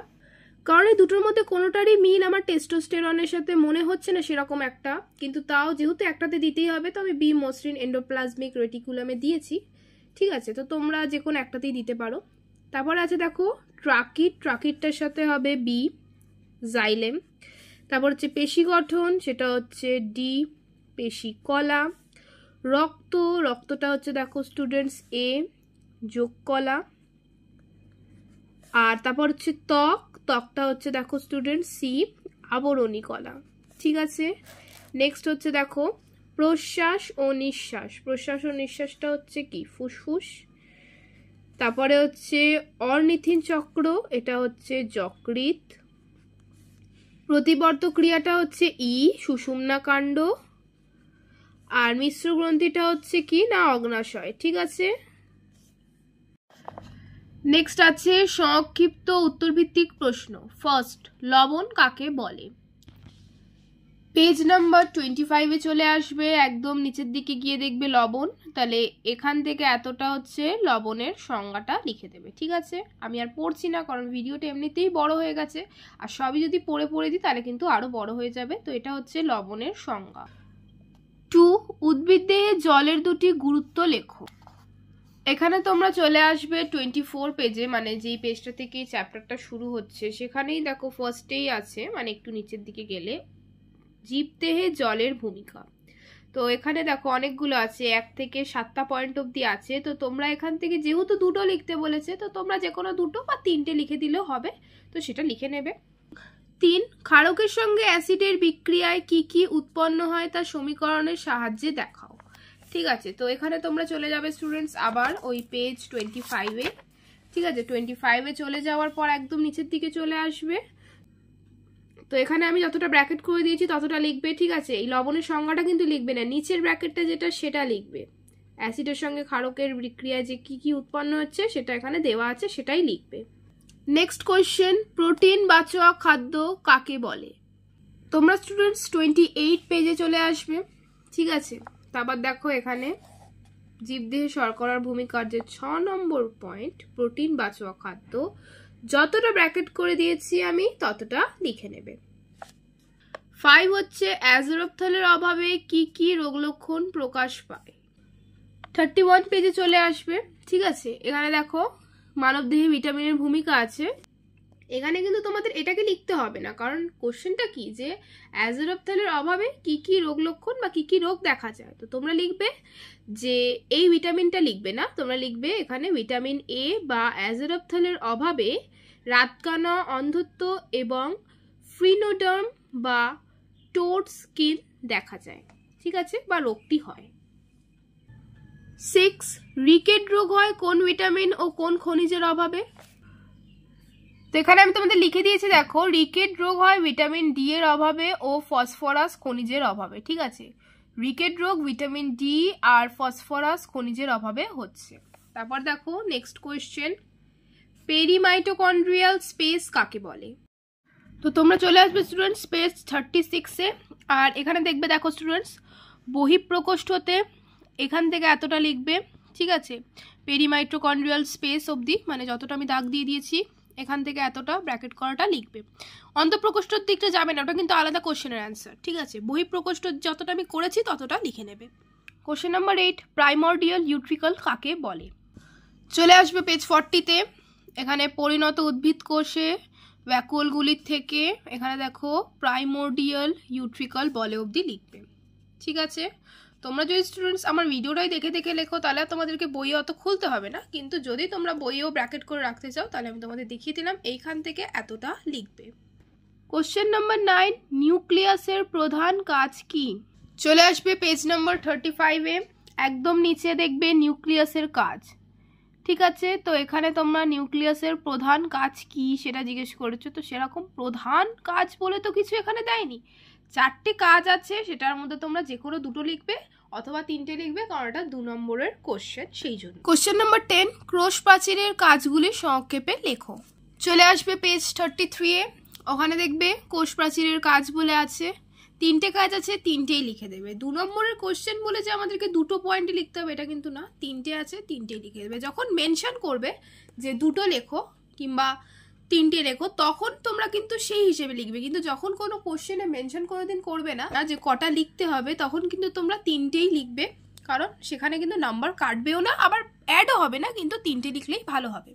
কারণ এই দুটোর মধ্যে কোনোটারই মিল আমার টেস্টোস্টেরনের সাথে মনে হচ্ছে না সেরকম একটা, কিন্তু তাও যেহেতু একটাতে দিতেই হবে তো আমি বি মসৃণ এন্ডোপ্লাজমিক রেটিকুলামে দিয়েছি। ঠিক আছে, তো তোমরা যে কোনো একটাতেই দিতে পারো। তারপরে আছে দেখো ট্রাকিটটার সাথে হবে বি জাইলেম। তারপর হচ্ছে পেশি গঠন, সেটা হচ্ছে ডি পেশি কলা। রক্তটা হচ্ছে দেখো স্টুডেন্টস এ যোগ কলা। আর তারপর হচ্ছে ত্বকটা হচ্ছে দেখো স্টুডেন্ট সি আবরণী কলা। ঠিক আছে, নেক্সট হচ্ছে দেখো প্রশ্বাস ও নিঃশ্বাসটা হচ্ছে কি ফুসফুস। তারপরে হচ্ছে অর্নিথিন চক্র, এটা হচ্ছে যকৃৎ। প্রতিবর্ত ক্রিয়াটা হচ্ছে ই সুষুম্নাকাণ্ড। আর মিশ্র গ্রন্থিটা হচ্ছে কি না অগ্নাশয়। ঠিক আছে, নেক্সট আছে সংক্ষিপ্ত উত্তরভিত্তিক প্রশ্ন। ফার্স্ট লবণ কাকে বলে? পেজ নাম্বার 25-এ চলে আসবে, একদম নিচের দিকে গিয়ে দেখবে লবণ, তাহলে এখান থেকে এতটা হচ্ছে লবণের সংজ্ঞাটা লিখে দেবে। ঠিক আছে, আমি আর পড়ছি না কারণ ভিডিওটা এমনিতেই বড় হয়ে গেছে, আর সবই যদি পড়ে দিই তাহলে কিন্তু আরো বড় হয়ে যাবে। তো এটা হচ্ছে লবণের সংজ্ঞা। 2 উদ্ভিদ দেহে জলের দুটি গুরুত্ব লেখো। এখানে তোমরা চলে আসবে 24 পেজে, মানে যেই পেজটা থেকে চ্যাপ্টারটা শুরু হচ্ছে সেখানেই দেখো ফার্স্টেই আছে, মানে একটু নিচের দিকে গেলে জীবদেহে জলের ভূমিকা। তো এখানে দেখো অনেকগুলো আছে, 1 থেকে 7টা পয়েন্ট অবধি আছে। তো তোমরা এখান থেকে যেহেতু দুটো লিখতে বলেছে তো তোমরা যে কোনো দুটো বা 3টে লিখে দিলেও হবে, তো সেটা লিখে নেবে। 3 ক্ষারকের সঙ্গে অ্যাসিডের বিক্রিয়ায় কি কি উৎপন্ন হয় তা সমীকরণের সাহায্যে দেখাও। ঠিক আছে, তো এখানে তোমরা চলে যাবে স্টুডেন্টস আবার ওই পেজ 25-এ। ঠিক আছে, 25-এ চলে যাওয়ার পর একদম নিচের দিকে চলে আসবে। তো এখানে আমি যতটা ব্র্যাকেট করে দিয়েছি ততটা লিখবে। ঠিক আছে, এই লবণের সংজ্ঞাটা কিন্তু লিখবে না, নিচের ব্র্যাকেটটা যেটা সেটা লিখবে। অ্যাসিডের সঙ্গে ক্ষারকের বিক্রিয়ায় যে কি কি উৎপন্ন হচ্ছে সেটা এখানে দেওয়া আছে, সেটাই লিখবে। নেক্সট কোয়েশ্চেন, প্রোটিন বাচক খাদ্য কাকে বলে? তোমরা স্টুডেন্টস 28 পেজে চলে আসবে। ঠিক আছে, তারপর দেখো এখানে জীবদেহে শর্করার ভূমিকার যে 6 নম্বর পয়েন্ট প্রোটিন বাচক খাদ্য, যতটা ব্র্যাকেট করে দিয়েছি আমি ততটা লিখে নেবে। 5 হচ্ছে অ্যাজোরপ্থালের অভাবে কি কি রোগ লক্ষণ প্রকাশ পায়। 31 পেজে চলে আসবে। ঠিক আছে, এখানে দেখো মানবদেহে ভিটামিনের ভূমিকা আছে। এখানে কিন্তু তোমাদের এটাকে লিখতে হবে না, কারণ কোশ্চেনটা কি যে অ্যাজোরপ্থালের অভাবে কি কি রোগ লক্ষণ বা কি কি রোগ দেখা যায়। তো তোমরা লিখবে যে এই ভিটামিনটা লিখবে না, তোমরা লিখবে এখানে ভিটামিন এ বা অ্যাজোরপ্থালের অভাবে রাতকানা, অন্ধত্ব এবং ফ্রিনোডার্ম বা টোড স্কিন দেখা যায়। ঠিক আছে, বা রোগটি হয়। 6 রিকেট রোগ হয় কোন ভিটামিন ও কোন খনিজের অভাবে। তো এখানে আমি তোমাদের লিখে দিয়েছি, দেখো রিকেট রোগ হয় ভিটামিন ডি এর অভাবে ও ফসফরাস খনিজের অভাবে। ঠিক আছে, রিকেট রোগ ভিটামিন ডি আর ফসফরাস খনিজের অভাবে হচ্ছে। তারপর দেখো নেক্সট কোয়েশ্চেন, পেরিমাইটোকন্ড্রিয়াল স্পেস কাকে বলে। তো তোমরা চলে আসবে স্টুডেন্টস পেজ 36-এ। আর এখানে দেখবে, দেখো স্টুডেন্টস বহিঃপ্রকোষ্ঠতে এখান থেকে এতটা লিখবে। ঠিক আছে, পেরিমাইটোকন্ড্রিয়াল স্পেস অবধি, মানে যতটা আমি দাগ দিয়ে দিয়েছি এখান থেকে এতটা ব্র্যাকেট করাটা লিখবে। অন্তঃপ্রকোষ্ঠর দিকটা যাবে না, ওটা কিন্তু আলাদা কোশ্চেনের অ্যান্সার। ঠিক আছে, বহিঃপ্রকোষ্ঠ যতটা আমি করেছি ততটা লিখে নেবে। কোশ্চেন নাম্বার 8, প্রাইমর্ডিয়াল ইউট্রিকল কাকে বলে। চলে আসবে পেজ 40-তে। এখানে পরিণত উদ্ভিদ কোষে ভ্যাকুওলগুলির থেকে এখানে দেখো প্রাইমর্ডিয়াল ইউট্রিকল বলে অবধি লিখবে। ঠিক আছে, তোমরা যদি স্টুডেন্টস আমার ভিডিওটাই দেখে দেখে লেখো তাহলে তোমাদেরকে বইয়ে অত খুলতে হবে না, কিন্তু যদি তোমরা বইয়েও ব্র্যাকেট করে রাখতে চাও তাহলে আমি তোমাদের দেখিয়ে দিলাম, এইখান থেকে এতটা লিখবে। কোশ্চেন নাম্বার 9, নিউক্লিয়াসের প্রধান কাজ কি। চলে আসবে পেজ নাম্বার 35-এ, একদম নিচে দেখবে নিউক্লিয়াসের কাজ। ঠিক আছে, তো এখানে তোমরা নিউক্লিয়াসের প্রধান কাজ কি সেটা জিজ্ঞেস করেছো। তো সেরকম প্রধান কাজ বলে তো কিছু এখানে দেয়নি, 4টে কাজ আছে, সেটার মধ্যে তোমরা যে কোনো দুটো লিখবে অথবা 3টে লিখবে, কারণ এটা 2 নম্বরের কোশ্চেন, সেই জন্য। কোশ্চেন নাম্বার 10, ক্রোশ প্রাচীরের কাজগুলি সংক্ষেপে লেখো। চলে আসবে পেজ 33-এ, ওখানে দেখবে কোষ প্রাচীরের কাজ বলে আছে, 3টে কাজ আছে, 3টেই লিখে দেবে। 2 নম্বরের কোশ্চেন বলে যে আমাদেরকে 2টো পয়েন্টে লিখতে হবে এটা কিন্তু না, 3টে আছে, 3টেই লিখে দেবে। যখন মেনশন করবে যে 2টো লেখো কিংবা 3টে লেখো তখন তোমরা কিন্তু সেই হিসেবে লিখবে, কিন্তু যখন কোনো কোশ্চেনে মেনশন কোনোদিন করবে না যে কটা লিখতে হবে তখন কিন্তু তোমরা 3টেই লিখবে, কারণ সেখানে কিন্তু নাম্বার কাটবেও না, আবার অ্যাডও হবে না, কিন্তু 3টে লিখলেই ভালো হবে।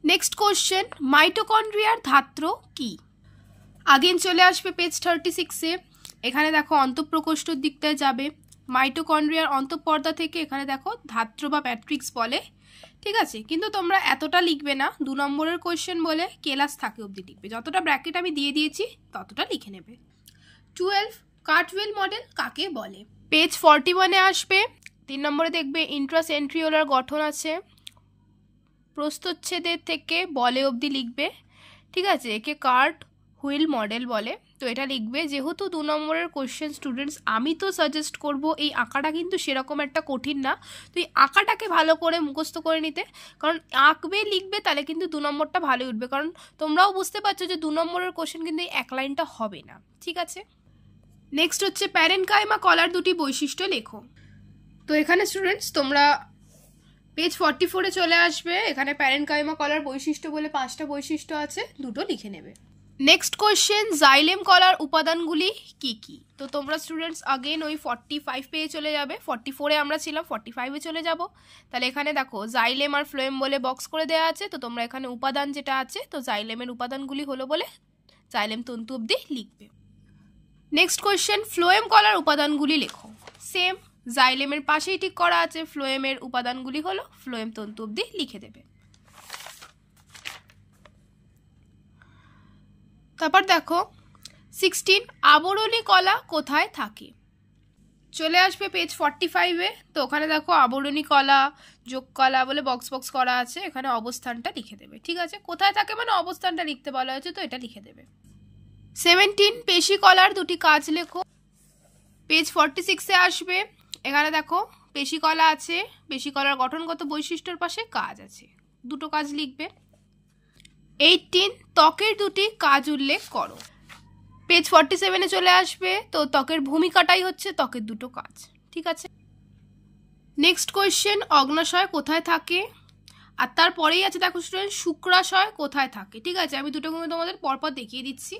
নেক্সট কোশ্চেন, মাইটোকন্ড্রিয়ার ধাত্র কি। আগেন চলে আসবে পেজ 36-এ, এখানে দেখো অন্তঃপ্রকোষ্ঠর দিকটায় যাবে, মাইটোকন্ড্রিয়ার অন্তঃপর্দা থেকে এখানে দেখো ধাত্র বা ম্যাট্রিক্স বলে। ঠিক আছে, কিন্তু তোমরা এতটা লিখবে না, 2 নম্বরের কোশ্চেন বলে কেলাস থাকে অবধি লিখবে, যতটা ব্র্যাকেট আমি দিয়ে দিয়েছি ততটা লিখে নেবে। 12, কার্টওয়েল মডেল কাকে বলে। পেজ 41-এ আসবে, 3 নম্বরে দেখবে ইন্ট্রাসেন্ট্রিওলার গঠন আছে, প্রস্থচ্ছেদের থেকে বলে অবধি লিখবে। ঠিক আছে, একে কার্ট হুইল মডেল বলে, তো এটা লিখবে। যেহেতু 2 নম্বরের কোশ্চেন স্টুডেন্টস, আমি তো সাজেস্ট করব এই আঁকাটা কিন্তু সেরকম একটা কঠিন না, তো এই আঁকাটাকে ভালো করে মুখস্থ করে নিতে, কারণ আঁকবে লিখবে তাহলে কিন্তু 2 নম্বরটা ভালোই উঠবে, কারণ তোমরাও বুঝতে পারছো যে 2 নম্বরের কোশ্চেন কিন্তু এই 1 লাইনটা হবে না। ঠিক আছে, নেক্সট হচ্ছে প্যারেনকাইমা কলার 2টি বৈশিষ্ট্য লেখো। তো এখানে স্টুডেন্টস তোমরা পেজ 44-এ চলে আসবে, এখানে প্যারেনকাইমা কলার বৈশিষ্ট্য বলে 5টা বৈশিষ্ট্য আছে, 2টো লিখে নেবে। নেক্সট কোশ্চেন, জাইলেম কলার উপাদানগুলি কি কি। তো তোমরা স্টুডেন্টস আগেন ওই 45 পেয়ে চলে যাবে, 44-এ আমরা ছিলাম, 45-এ চলে যাব। তাহলে এখানে দেখো জাইলেম আর ফ্লোয়েম বলে বক্স করে দেওয়া আছে, তো তোমরা এখানে উপাদান যেটা আছে, তো জাইলেমের উপাদানগুলি হলো বলে জাইলেম তন্তু অবধি লিখবে। নেক্সট কোশ্চেন, ফ্লোয়েম কলার উপাদানগুলি লেখো। সেম, জাইলেমের পাশেই ঠিক করা আছে, ফ্লোয়েমের উপাদানগুলি হলো ফ্লোয়েম তন্তু অবধি লিখে দেবে। তারপর দেখো 16, আবরণী কলা কোথায় থাকে। চলে আসবে পেজ 45-এ, তো ওখানে দেখো আবরণী কলা, যোগ কলা বলে বক্স বক্স করা আছে, এখানে অবস্থানটা লিখে দেবে। ঠিক আছে, কোথায় থাকে মানে অবস্থানটা লিখতে বলা হয়েছে, তো এটা লিখে দেবে। 17, পেশি কলার 2টি কাজ লেখো। পেজ 46-এ আসবে, এখানে দেখো পেশি কলা আছে, পেশি কলার গঠনগত বৈশিষ্ট্যের পাশে কাজ আছে, 2টো কাজ লিখবে। 18, ত্বকের 2টি কাজ উল্লেখ করো। পেজ 47-এ চলে আসবে, তো ত্বকের ভূমিকাটাই হচ্ছে ত্বকের 2টো কাজ। ঠিক আছে, নেক্সট কোয়েশ্চেন, অগ্নাশয় কোথায় থাকে। আর তারপরেই আছে দেখো স্টুডেন্ট, শুক্রাশয় কোথায় থাকে। ঠিক আছে, আমি 2টো তোমাদের পরপর দেখিয়ে দিচ্ছি।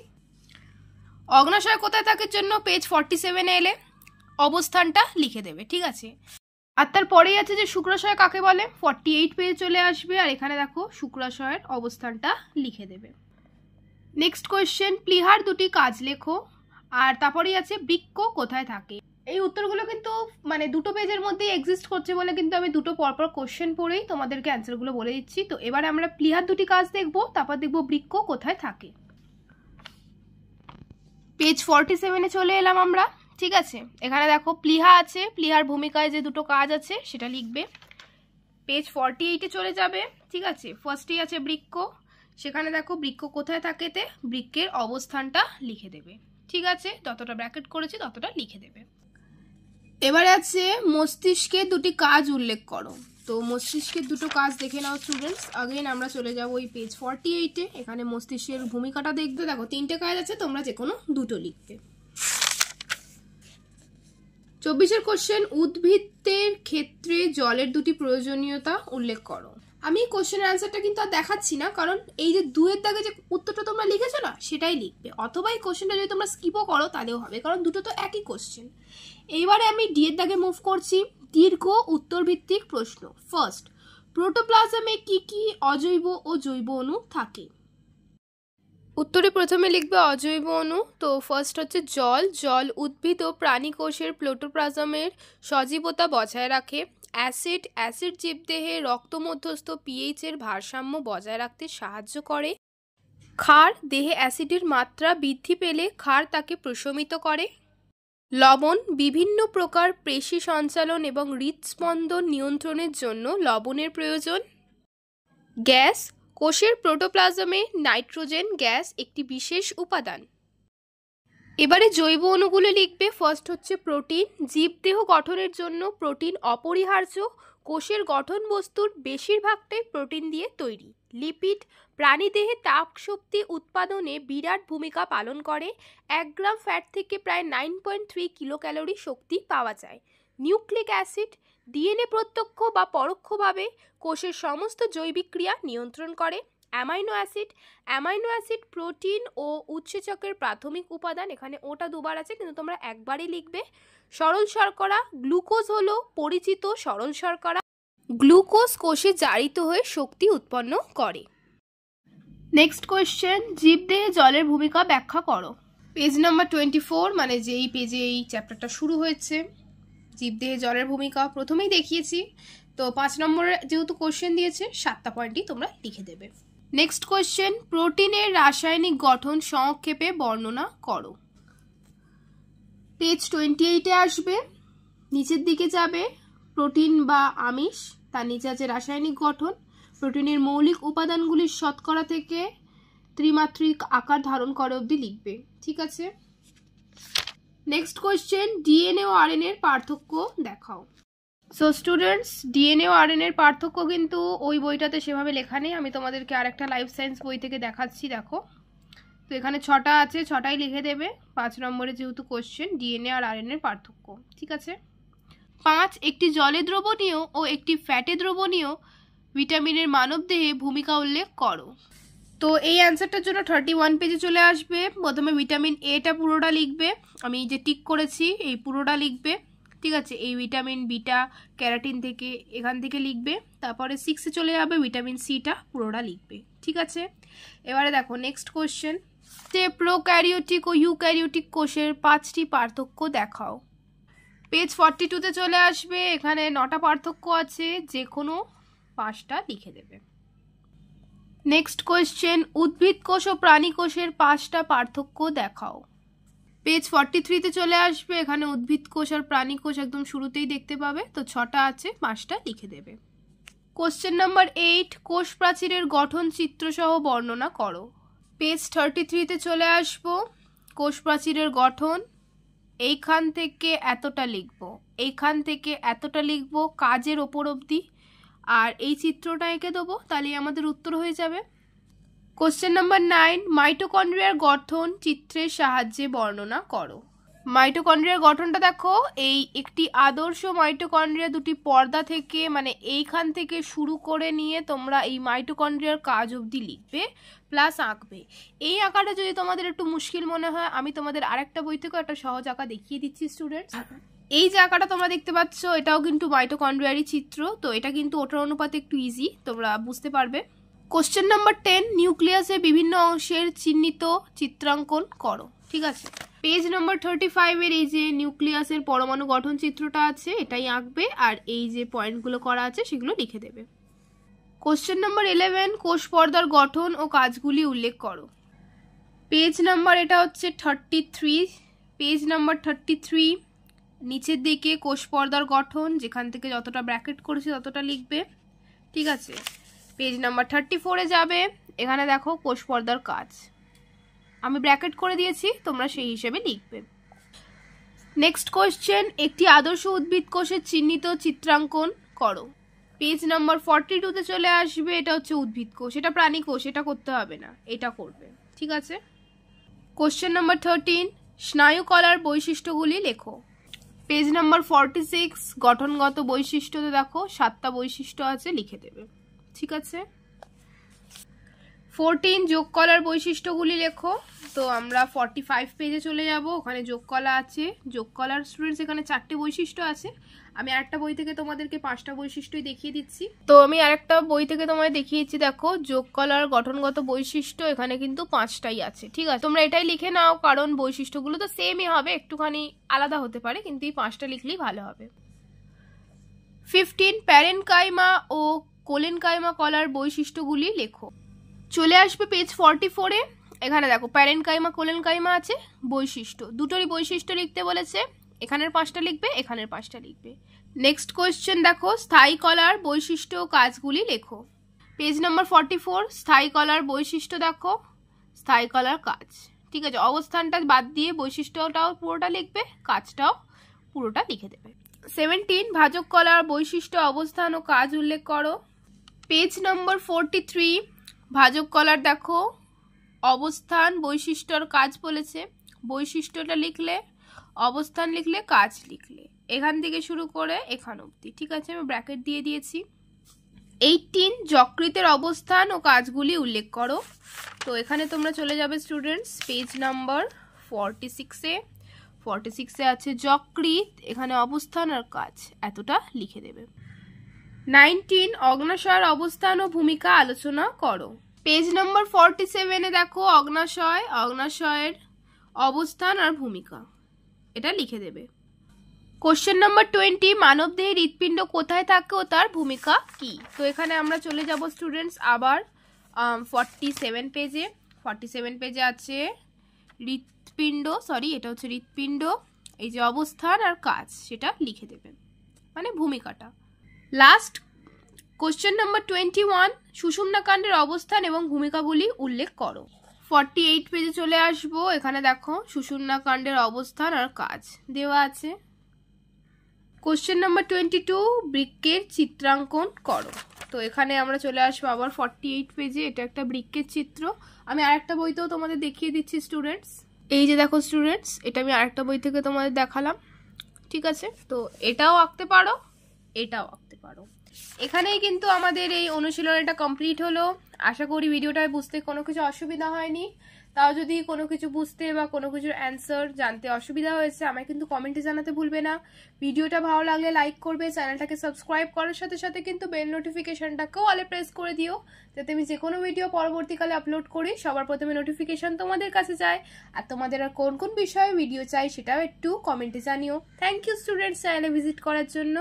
অগ্নাশয় কোথায় থাকে জন্য পেজ 47-এ এলে অবস্থানটা লিখে দেবে, ঠিক আছে। আর তারপরেই আছে যে শুক্রাশয় কাকে বলে, 48 পেজে চলে আসবে, আর এখানে দেখো শুক্রাশয়ের অবস্থানটা লিখে দেবে। নেক্সট কোয়েশ্চেন, প্লীহার দুটি কাজ লেখো, আর তারপরেই আছে বৃক্ক কোথায় থাকে। এই উত্তরগুলো কিন্তু মানে দুটো পেজের মধ্যেই এক্সিস্ট করছে বলে কিন্তু আমি দুটো পরপর কোশ্চেন পড়েই তোমাদেরকে অ্যান্সারগুলো বলে দিচ্ছি। তো এবারে আমরা প্লীহার দুটি কাজ দেখবো, তারপর দেখবো বৃক্ক কোথায় থাকে। পেজ 47-এ চলে এলাম আমরা, ঠিক আছে। এখানে দেখো প্লীহা আছে, প্লীহার ভূমিকায় যে দুটো কাজ আছে সেটা লিখবে। পেজ 48-এ চলে যাবে, ঠিক আছে। ফার্স্টেই আছে বৃক্ক, সেখানে দেখো বৃক্ক কোথায় থাকেতে বৃক্কের অবস্থানটা লিখে দেবে, ঠিক আছে। যতটা ব্র্যাকেট করেছি ততটা লিখে দেবে। এবারে আছে মস্তিষ্কের দুটি কাজ উল্লেখ করো। তো মস্তিষ্কের দুটো কাজ দেখে নাও স্টুডেন্টস। আগেন আমরা চলে যাবো ওই পেজ 48-এ, এখানে মস্তিষ্কের ভূমিকাটা দেখবে। দেখো 3টে কাজ আছে, তোমরা যে কোনো দুটো লিখবে। 24-এর কোশ্চেন, উদ্ভিদের ক্ষেত্রে জলের দুটি প্রয়োজনীয়তা উল্লেখ করো। আমি কোশ্চেনের অ্যান্সারটা কিন্তু আর দেখাচ্ছি না, কারণ এই যে 2-এর দাগে যে উত্তরটা তোমরা লিখেছো না সেটাই লিখবে, অথবা এই কোশ্চেনটা যদি তোমরা স্কিপও করো তাহলেও হবে, কারণ দুটো তো একই কোশ্চেন। এইবারে আমি ডি-এর দাগে মুভ করছি। দীর্ঘ উত্তর ভিত্তিক প্রশ্ন। ফার্স্ট, প্রোটোপ্লাজমে কি কি অজৈব ও জৈব অণু থাকে? উত্তরে প্রথমে লিখবে অজৈব অণু। তো ফার্স্ট হচ্ছে জল। জল উদ্ভিদ ও প্রাণী কোষের প্রোটোপ্লাজমের সজীবতা বজায় রাখে। অ্যাসিড। অ্যাসিড জীবদেহে রক্ত মধ্যস্থ পিএইচের ভারসাম্য বজায় রাখতে সাহায্য করে। ক্ষার। দেহে অ্যাসিডের মাত্রা বৃদ্ধি পেলে ক্ষার তাকে প্রশমিত করে। লবণ। বিভিন্ন প্রকার পেশি সঞ্চালন এবং হৃদস্পন্দন নিয়ন্ত্রণের জন্য লবণের প্রয়োজন। গ্যাস। কোষের প্রোটোপ্লাজমে নাইট্রোজেন গ্যাস একটি বিশেষ উপাদান। এবারে জৈব অণুগুলো লিখবে। ফার্স্ট হচ্ছে প্রোটিন। জীবদেহ গঠনের জন্য প্রোটিন অপরিহার্য। কোষের গঠন বস্তুর বেশিরভাগটাই প্রোটিন দিয়ে তৈরি। লিপিড। প্রাণীদেহে তাপ শক্তি উৎপাদনে বিরাট ভূমিকা পালন করে। 1 গ্রাম ফ্যাট থেকে প্রায় 9.3 কিলোক্যালোরি শক্তি পাওয়া যায়। Nucleic acid. ডিএনএ প্রত্যক্ষ বা পরোক্ষভাবে কোষের সমস্ত জৈবিক ক্রিয়া নিয়ন্ত্রণ করে। Amino acid. Amino acid protein ও উৎসেচকের প্রাথমিক উপাদান। এখানে ওটা দুবার আছে কিন্তু তোমরা একবারই লিখবে। সরল শর্করা। গ্লুকোজ হলো পরিচিত সরল শর্করা। গ্লুকোজ কোষে জারিত হয়ে শক্তি উৎপন্ন করে। নেক্সট কোয়েশ্চেন, জীবদেহে জলের ভূমিকা ব্যাখ্যা করো। পেজ নাম্বার 24, মানে যেই পেজে এই চ্যাপ্টারটা শুরু হয়েছে। জীবদেহে জলের ভূমিকা প্রথমেই দেখিয়েছি। তো 5 নম্বরে যেহেতু কোশ্চেন দিয়েছে 7টা পয়েন্টই তোমরা লিখে দেবে। নেক্সট কোয়েশ্চেন, প্রোটিনের রাসায়নিক গঠন সংক্ষেপে বর্ণনা করো। পেজ 28-এ আসবে, নিচের দিকে যাবে। প্রোটিন বা আমিষ, তার নিচে আছে রাসায়নিক গঠন। প্রোটিনের মৌলিক উপাদানগুলির শতকরা থেকে ত্রিমাত্রিক আকার ধারণ করে অবধি লিখবে, ঠিক আছে। নেক্সট কোয়েশ্চেন, ডিএনএ ও আরএনএ এর পার্থক্য দেখাও। সো স্টুডেন্টস, ডিএনএ ও আরএনএ এর পার্থক্য কিন্তু ওই বইটাতে সেভাবে লেখা নেই, আমি তোমাদেরকে আরেকটা লাইফ সায়েন্স বই থেকে দেখাচ্ছি, দেখো। তো এখানে 6টা আছে, 6টাই লিখে দেবে। 5 নম্বরে যেহেতু কোশ্চেন, ডিএনএ আর আরএনএ এর পার্থক্য, ঠিক আছে। 5, একটি জলে দ্রবণীয় ও একটি ফ্যাটে দ্রবণীয় ভিটামিনের মানবদেহে ভূমিকা উল্লেখ করো। তো এই অ্যান্সারটার জন্য 31 পেজে চলে আসবে। প্রথমে ভিটামিন এটা পুরোটা লিখবে, আমি যে টিক করেছি এই পুরোটা লিখবে, ঠিক আছে। এই ভিটামিন বিটা ক্যারাটিন থেকে এখান থেকে লিখবে। তারপরে 6-এ চলে যাবে, ভিটামিন সিটা পুরোটা লিখবে, ঠিক আছে। এবারে দেখো নেক্সট কোশ্চেন, যে প্রোক্যারিওটিক ও ইউক্যারিওটিক কোষের 5টি পার্থক্য দেখাও। পেজ 42-তে চলে আসবে, এখানে 9টা পার্থক্য আছে, যে কোনো 5টা লিখে দেবে। নেক্সট কোয়েশ্চেন, উদ্ভিদ কোষ ও প্রাণী কোষের 5টা পার্থক্য দেখাও। পেজ 43-তে চলে আসবে, এখানে উদ্ভিদ কোষ আর প্রাণী কোষ একদম শুরুতেই দেখতে পাবে। তো 6টা আছে, 5টা লিখে দেবে। কোশ্চেন নাম্বার 8, কোষ প্রাচীরের গঠন চিত্রসহ বর্ণনা করো। পেজ 33-তে চলে আসবো, কোষ প্রাচীরের গঠন এইখান থেকে এতটা লিখবো, এইখান থেকে এতটা লিখবো, কাজের ওপর অবধি, আর এই চিত্রটা এঁকে দেবো, তাহলেই আমাদের উত্তর হয়ে যাবে। কোশ্চেন নাম্বার 9, মাইটোকন্ড্রিয়ার গঠন চিত্রের সাহায্যে বর্ণনা করো। মাইটোকন্ড্রিয়ার গঠনটা দেখো, এই একটি আদর্শ মাইটোকন্ড্রিয়া দুটি পর্দা থেকে মানে এইখান থেকে শুরু করে নিয়ে তোমরা এই মাইটোকন্ড্রিয়ার কাজ অবধি লিখবে প্লাস আঁকবে। এই আঁকাটা যদি তোমাদের একটু মুশকিল মনে হয়, আমি তোমাদের আরেকটা বই থেকে একটা সহজ আঁকা দেখিয়ে দিচ্ছি স্টুডেন্টস। এই যে আঁকাটা তোমরা দেখতে পাচ্ছ এটাও কিন্তু মাইটোকন্ড্রিয়ারই চিত্র, তো এটা কিন্তু ওটার অনুপাতে একটু ইজি, তোমরা বুঝতে পারবে। কোশ্চেন নাম্বার 10, নিউক্লিয়াসের বিভিন্ন অংশের চিহ্নিত চিত্রাঙ্কন করো। ঠিক আছে, পেজ নাম্বার 35 এর এই যে নিউক্লিয়াসের পরমাণু গঠন চিত্রটা আছে এটাই আঁকবে, আর এই যে পয়েন্টগুলো করা আছে সেগুলো লিখে দেবে। কোশ্চেন নাম্বার 11, কোষ পর্দার গঠন ও কাজগুলি উল্লেখ করো। পেজ নাম্বার এটা হচ্ছে 33, পেজ নাম্বার 33 নিচের দিকে কোষ পর্দার গঠন, যেখান থেকে যতটা ব্র্যাকেট করেছে ততটা লিখবে। ঠিক আছে, পেজ নাম্বার 34-এ যাবে, এখানে দেখো কোষ পর্দার কাজ আমি ব্র্যাকেট করে দিয়েছি, তোমরা সেই হিসেবে লিখবে। নেক্সট কোশ্চেন, একটি আদর্শ উদ্ভিদ কোষের চিহ্নিত চিত্রাঙ্কন করো। পেজ নাম্বার 42-তে চলে আসবে, এটা হচ্ছে উদ্ভিদ কোষ, এটা প্রাণী কোষ, এটা করতে হবে না, এটা করবে। ঠিক আছে, কোশ্চেন নাম্বার 13, স্নায়ু কলার বৈশিষ্ট্যগুলি লেখো। পেজ নাম্বার 46, গঠনগত বৈশিষ্ট্যতে দেখো 7টা বৈশিষ্ট্য আছে, লিখে দেবে। ঠিক আছে, 14, যোগ কলার বৈশিষ্ট্যগুলি লেখো। তো আমরা 45 পেজে চলে যাব, ওখানে যোগ কলা আছে। যোগ কলার স্টুডেন্টস এখানে 4টে বৈশিষ্ট্য আছে, আমি আরেকটা বই থেকে তোমাদেরকে 5টা বৈশিষ্ট্যই দেখিয়ে দিচ্ছি। তো আমি আরেকটা বই থেকে তোমাদের দেখিয়েছি, দেখো যোগ কলার গঠনগত বৈশিষ্ট্য এখানে কিন্তু 5টাই আছে। ঠিক আছে, তোমরা এটাই লিখে নাও, কারণ বৈশিষ্ট্যগুলো তো সেমই হবে, একটুখানি আলাদা হতে পারে, কিন্তু এই 5টা লিখলেই ভালো হবে। 15, প্যারেনকাইমা ও কোলেনকাইমা কলার বৈশিষ্ট্যগুলি লেখো। চলে আসবে পেজ 44-এ, এখানে দেখো প্যারেনকাইমা কোলেনকাইমা আছে, বৈশিষ্ট্য দুটোরই বৈশিষ্ট্য লিখতে বলেছে, এখানের 5টা লিখবে, এখানের 5টা লিখবে। নেক্সট কোয়েশ্চেন দেখো, স্থায়ী কলার বৈশিষ্ট্য কাজগুলি লেখো। পেজ নাম্বার 44, স্থায়ী কলার বৈশিষ্ট্য দেখো, স্থায়ী কলার কাজ। ঠিক আছে, অবস্থানটা বাদ দিয়ে বৈশিষ্ট্যটাও পুরোটা লিখবে, কাজটাও পুরোটা লিখে দেবে। 17, ভাজক কলার বৈশিষ্ট্য অবস্থান ও কাজ উল্লেখ করো। পেজ নাম্বার 43, ভাজক কলার দেখো অবস্থান বৈশিষ্ট্যর কাজ বলেছে, বৈশিষ্ট্যটা লিখলে, অবস্থান লিখলে, কাজ লিখলে, এখান থেকে শুরু করে এখান অবধি। ঠিক আছে, আমি ব্র্যাকেট দিয়ে দিয়েছি। 18, যকৃতের অবস্থান ও কাজগুলি উল্লেখ করো। তো এখানে তোমরা চলে যাবে স্টুডেন্টস পেজ নাম্বার 46-এ, 46-এ আছে যকৃত, এখানে অবস্থান আর কাজ, এতটা লিখে দেবে। 19, অগ্ন্যাশয়ের অবস্থান ও ভূমিকা আলোচনা করো। পেজ নাম্বার 47-এ দেখো অগ্ন্যাশয়, অগ্ন্যাশয়ের অবস্থান আর ভূমিকা, এটা লিখে দেবে। কোশ্চেন নাম্বার 20, মানবদেহে হৃৎপিণ্ড কোথায় থাকে ও তার ভূমিকা কি। তো এখানে আমরা চলে যাব স্টুডেন্টস আবার 47 পেজে, 47 পেজে আছে হৃৎপিণ্ড, সরি এটা হচ্ছে হৃৎপিণ্ড, এই যে অবস্থান আর কাজ সেটা লিখে দেবেন, মানে ভূমিকাটা। লাস্ট কোশ্চেন নাম্বার 21, সুষুম্নাকাণ্ডের অবস্থান এবং ভূমিকাগুলি উল্লেখ করো। 48 পেজে চলে আসবো, এখানে দেখো সুষুম্নাকাণ্ডের অবস্থান আর কাজ দেওয়া আছে। কোশ্চেন নাম্বার 22, বৃক্কের চিত্রাঙ্কন করো। তো এখানে আমরা চলে আসবো আবার 48 পেজে, এটা একটা বৃক্কের চিত্র, আমি আরেকটা বইতেও তোমাদের দেখিয়ে দিচ্ছি স্টুডেন্টস। এই যে দেখো স্টুডেন্টস, এটা আমি আরেকটা বই থেকে তোমাদের দেখালাম। ঠিক আছে, তো এটাও আঁকতে পারো, এটাও আঁকতে পারো। এখানেই কিন্তু আমাদের এই অনুশীলনটা কমপ্লিট হলো। আশা করি ভিডিওটা বুঝতে কোনো কিছু অসুবিধা হয়নি। তাও যদি কোনো কিছু বুঝতে বা কোনো কিছুর অ্যান্সার জানতে অসুবিধা হয়েছে আমায় কিন্তু কমেন্টে জানাতে ভুলবে না। ভিডিওটা ভালো লাগলে লাইক করবে, চ্যানেলটাকে সাবস্ক্রাইব করার সাথে সাথে কিন্তু বেল নোটিফিকেশনটাকেও অলে প্রেস করে দিও, যাতে আমি যে কোনো ভিডিও পরবর্তীকালে আপলোড করি সবার প্রথমে নোটিফিকেশন তোমাদের কাছে যায়। আর তোমাদের আর কোন কোন বিষয়ে ভিডিও চাই সেটাও একটু কমেন্টে জানিও। থ্যাংক ইউ স্টুডেন্টস চ্যানেলে ভিজিট করার জন্য।